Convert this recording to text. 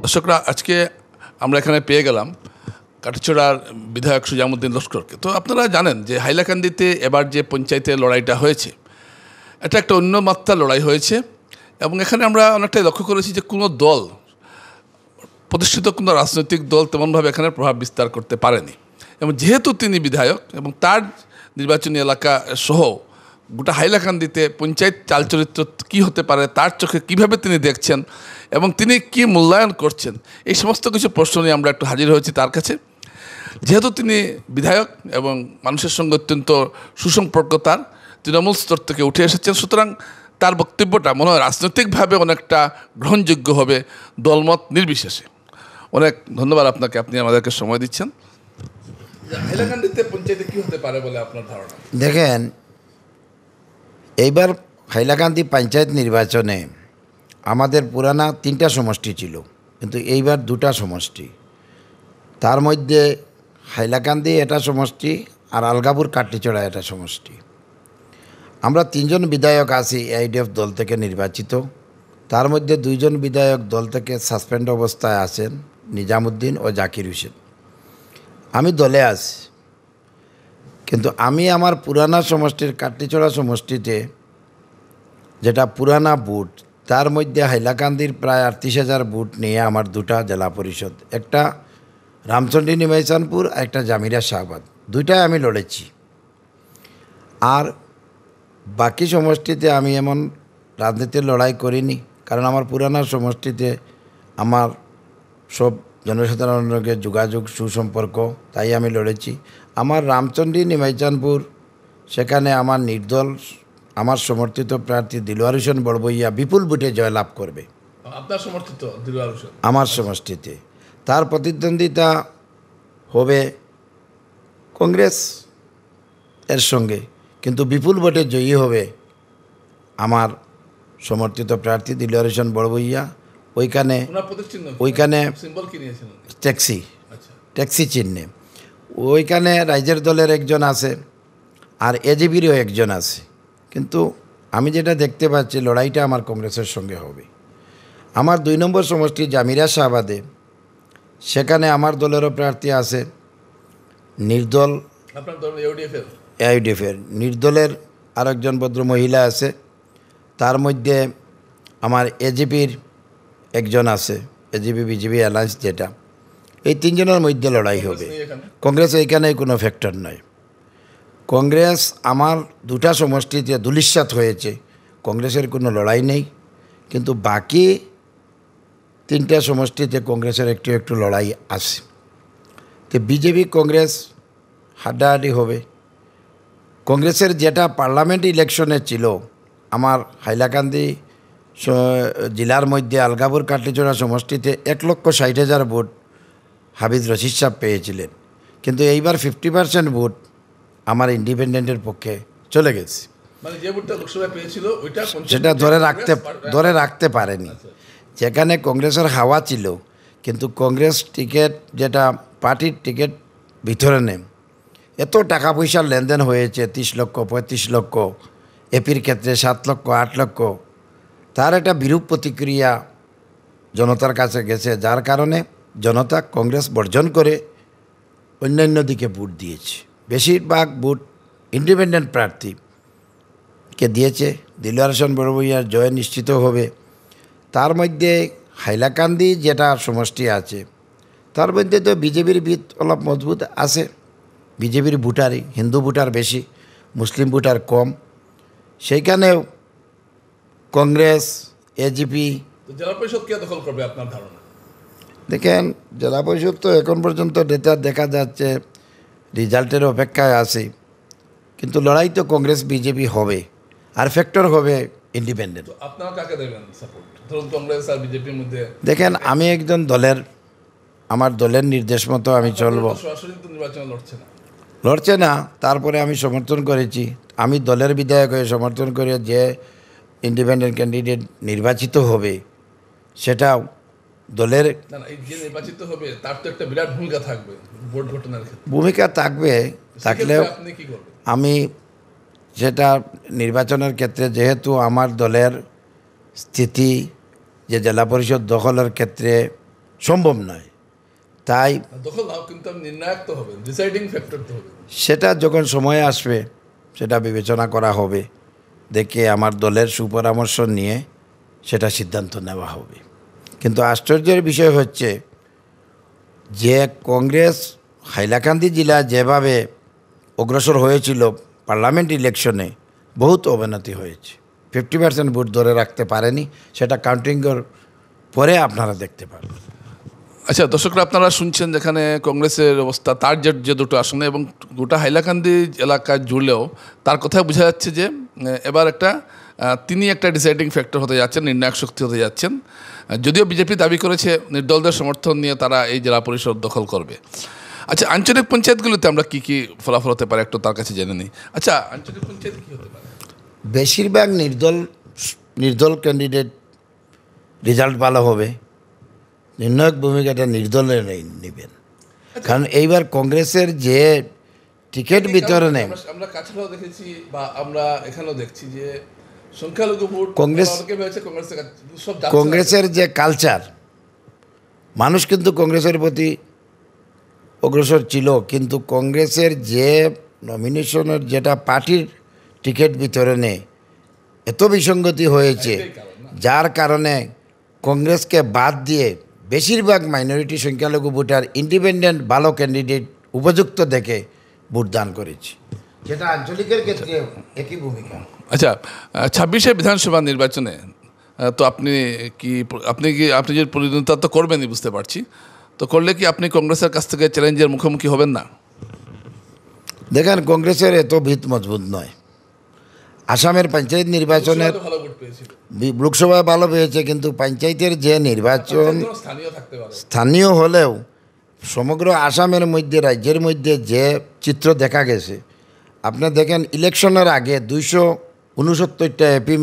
দর্শকরা, আজকে আমরা এখানে পেয়ে গেলাম কাঠিছড়ার বিধায়ক সুজামউদ্দিন লস্করকে। তো আপনারা জানেন যে হাইলাকান্দিতে এবার যে পঞ্চায়েতের লড়াইটা হয়েছে, এটা একটা অন্য মাত্রার লড়াই হয়েছে, এবং এখানে আমরা অনেকটাই লক্ষ্য করেছি যে কোনো দল, প্রতিষ্ঠিত কোনো রাজনৈতিক দল তেমনভাবে এখানে প্রভাব বিস্তার করতে পারেনি। এবং যেহেতু তিনি বিধায়ক এবং তার নির্বাচনী এলাকা সহ গোটা হাইলাকান্দিতে পঞ্চায়েত চালচরিত্র কী হতে পারে, তার চোখে কীভাবে তিনি দেখছেন এবং তিনি কি মূল্যায়ন করছেন, এই সমস্ত কিছু প্রশ্ন নিয়ে আমরা একটু হাজির হয়েছি তার কাছে। যেহেতু তিনি বিধায়ক এবং মানুষের সঙ্গে অত্যন্ত সুসম্পর্ক, তার তৃণমূল স্তর থেকে উঠে এসেছেন, সুতরাং তার বক্তব্যটা মনে হয় রাজনৈতিকভাবে অনেকটা গ্রহণযোগ্য হবে দলমত নির্বিশেষে। অনেক ধন্যবাদ আপনাকে, আপনি আমাদেরকে সময় দিচ্ছেন। হাইলাকান্দিতে পঞ্চায়েতে কী হতে পারে বলে আপনার ধারণা? দেখেন, এইবার হাইলাকান্দি পঞ্চায়েত নির্বাচনে আমাদের পুরানা 3টা সমষ্টি ছিল, কিন্তু এইবার 2টা সমষ্টি। তার মধ্যে হাইলাকান্দি এটা সমষ্টি আর আলগাপুর কাটলিচড়া এটা সমষ্টি। আমরা 3 জন বিধায়ক আছি AIDF দল থেকে নির্বাচিত। তার মধ্যে 2 জন বিধায়ক দল থেকে সাসপেন্ড অবস্থায় আছেন, নিজামুদ্দিন ও জাকির হোসেন। আমি দলে আছি, কিন্তু আমি আমার পুরানা সমষ্টির কাটলিচড়া সমষ্টিতে যেটা পুরানা বুট, তার মধ্যে হাইলাকান্দির প্রায় 38,000 বুট নিয়ে আমার 2টা জেলা পরিষদ, একটা রামচন্ডী নিমাইচানপুর, একটা জামিরা শাহবাদ, 2টাই আমি লড়েছি। আর বাকি সমষ্টিতে আমি এমন রাজনীতির লড়াই করিনি, কারণ আমার পুরানা সমষ্টিতে আমার সব জনসাধারণের যোগাযোগ সুসম্পর্ক, তাই আমি লড়েছি। আমার রামচন্ডী নিমাইচানপুর, সেখানে আমার নির্দল আমার সমর্থিত প্রার্থী দিলওয়ার হোসেন বড়বইয়া বিপুল ভোটে জয়লাভ করবে। আপনার সমর্থিত দিলওয়ার হোসেন? আমার সমষ্টিতে তার প্রতিদ্বন্দ্বিতা হবে কংগ্রেস এর সঙ্গে, কিন্তু বিপুল ভোটে জয়ী হবে আমার সমর্থিত প্রার্থী দিলওয়ার হোসেন বড়বইয়া। ওইখানে ট্যাক্সি চিহ্নে, ওইখানে রাইজের দলের একজন আছে আর এজিবিরও একজন আছে। কিন্তু আমি যেটা দেখতে পাচ্ছি, লড়াইটা আমার কংগ্রেসের সঙ্গে হবে। আমার 2 নম্বর সমষ্টি জামিরা শাহবাদে, সেখানে আমার দলেরও প্রার্থী আছে, নির্দল AIDF-এর নির্দলের আরেকজন ভদ্র মহিলা আছে, তার মধ্যে আমার এজিপির একজন আছে, এজিপি বিজেপি অ্যালায়েন্স যেটা, এই 3 জনের মধ্যে লড়াই হবে। কংগ্রেস এইখানে কোনো ফ্যাক্টর নয়। কংগ্রেস আমার 2টা সমষ্টিতে ধূলিসাৎ হয়েছে, কংগ্রেসের কোনো লড়াই নেই। কিন্তু বাকি 3টা সমষ্টিতে কংগ্রেসের একটু লড়াই আছে। তো বিজেপি কংগ্রেস হাড্ডাহাড্ডি হবে। কংগ্রেসের যেটা পার্লামেন্ট ইলেকশনে ছিল, আমার হাইলাকান্দি জেলার মধ্যে আলগাপুর কাটলিচড়া সমষ্টিতে 1,60,000 ভোট হাফিজ রশিদ সাহেব পেয়েছিলেন, কিন্তু এইবার 50% ভোট আমার ইন্ডিপেন্ডেন্টের পক্ষে চলে গেছে। সেটা ধরে রাখতে পারেনি। যেখানে কংগ্রেসের হাওয়া ছিল, কিন্তু কংগ্রেস টিকিট যেটা পার্টির টিকিট ভিতরে নেই, এত টাকা পয়সার লেনদেন হয়েছে, 30 লক্ষ 35 লক্ষ, এপির ক্ষেত্রে 7 লক্ষ 8 লক্ষ, তার একটা বিরূপ প্রতিক্রিয়া জনতার কাছে গেছে, যার কারণে জনতা কংগ্রেস বর্জন করে অন্যান্য দিকে ভোট দিয়েছে। বেশিরভাগ ভোট ইন্ডিপেন্ডেন্ট প্রার্থীকে দিয়েছে। দিলওয়ার হোসেন বড়বইয়ার জয় নিশ্চিত হবে। তার মধ্যে হাইলাকান্দি যেটা সমষ্টি আছে, তার মধ্যে তো বিজেপির ভিত অলপ মজবুত আছে। বিজেপির ভোটারই, হিন্দু ভোটার বেশি, মুসলিম ভোটার কম। সেইখানেও কংগ্রেস এজিপি। জেলা পরিষদ কে দখল করবে আপনার ধারণা? দেখেন, জেলা পরিষদ তো এখন পর্যন্ত ডেটা দেখা যাচ্ছে, রেজাল্টের অপেক্ষায় আছে, কিন্তু লড়াই তো কংগ্রেস বিজেপি হবে, আর ফ্যাক্টর হবে ইন্ডিপেন্ডেন্ট। আপনারা কাকে দেবেন সাপোর্ট, ধরুন কংগ্রেস আর বিজেপির মধ্যে? দেখেন, আমি একজন আমার দলের নির্দেশ মতো আমি চলব। সরাসরি তো নির্বাচনে লড়ছে না, তারপরে আমি সমর্থন করেছি। আমি দলের বিধায়ক হয়ে সমর্থন করে যে ইন্ডিপেন্ডেন্ট ক্যান্ডিডেট নির্বাচিত হবে, সেটাও দলের নির্বাচিত হবে, তার তো একটা বিরাট ভূমিকা থাকবে ভোট ঘটনার ক্ষেত্রে। ভূমিকা থাকবে, থাকলেও আপনি কি করবেন? আমি যেটা নির্বাচনের ক্ষেত্রে, যেহেতু আমার দলের স্থিতি যে জেলা পরিষদ দখলের ক্ষেত্রে সম্ভব নয়। তাই দখল নাও, কিন্তু নির্ণায়ক তো হবে, ডিসাইডিং ফ্যাক্টর তো হবে। সেটা যখন সময় আসবে সেটা বিবেচনা করা হবে, দেখে আমার দলের সুপরামর্শ নিয়ে সেটা সিদ্ধান্ত নেওয়া হবে। কিন্তু আশ্চর্যের বিষয় হচ্ছে যে কংগ্রেস হাইলাকান্দি জেলা যেভাবে অগ্রসর হয়েছিল পার্লামেন্ট ইলেকশনে, বহুত অবনতি হয়েছে। 50% ভোট ধরে রাখতে পারেনি, সেটা কাউন্টিংয়ের পরে আপনারা দেখতে পারবেন। আচ্ছা দর্শকরা, আপনারা শুনছেন যেখানে কংগ্রেসের অবস্থা, তার যে দুটো আসনে এবং গোটা হাইলাকান্দি এলাকা জুড়লেও তার কথায় বোঝা যাচ্ছে যে এবার তিনি একটা ডিসাইডিং ফ্যাক্টর হতে যাচ্ছেন, নির্ণায়ক শক্তি হতে যাচ্ছেন। যদিও বিজেপি দাবি করেছে নির্দলদের সমর্থন নিয়ে তারা এই জেলা পরিষদ দখল করবে। আচ্ছা, আঞ্চলিক পঞ্চায়েতগুলোতে আমরা কী ফলাফল হতে পারে একটু তার কাছে জেনে নিই। আচ্ছা, আঞ্চলিক পঞ্চায়েত কী হতে পারে? বেশিরভাগ নির্দল ক্যান্ডিডেট রেজাল্ট ভালো হবে। নির্ণায়ক ভূমিকাটা নির্দলে নেবেন, কারণ এইবার কংগ্রেসের যে টিকিট বিতরণে আমরা কাছাড়াও দেখেছি বা আমরা এখানেও দেখছি যে সংখ্যালঘু ভোট কংগ্রেসের যে কালচার, মানুষ কিন্তু কংগ্রেসের প্রতি অগ্রসর ছিল, কিন্তু কংগ্রেসের যে নমিনেশনের যেটা পার্টির টিকিট বিতরণে এত বিসঙ্গতি হয়েছে, যার কারণে কংগ্রেসকে বাদ দিয়ে বেশিরভাগ মাইনরিটি সংখ্যালঘু ভোটার ইন্ডিপেন্ডেন্ট ভালো ক্যান্ডিডেট উপযুক্ত দেখে ভোটদান করেছে, যেটা আঞ্চলিকের ক্ষেত্রে একই ভূমিকা। আচ্ছা, 26শে বিধানসভা নির্বাচনে তো আপনি যে প্রতিদ্বন্দ্বিতা তো করবেনই বুঝতে পারছি, তো করলে কি আপনি কংগ্রেসের কাছ থেকে চ্যালেঞ্জের মুখোমুখি হবেন না? দেখেন, কংগ্রেসের এত ভিত মজবুত নয়। আসামের পঞ্চায়েত নির্বাচনের লোকসভায় ভালো পেয়েছে, কিন্তু পঞ্চায়েতের যে নির্বাচন স্থানীয় হলেও সমগ্র আসামের মধ্যে, রাজ্যের মধ্যে যে চিত্র দেখা গেছে, আপনি দেখেন ইলেকশনের আগে 269টা এপি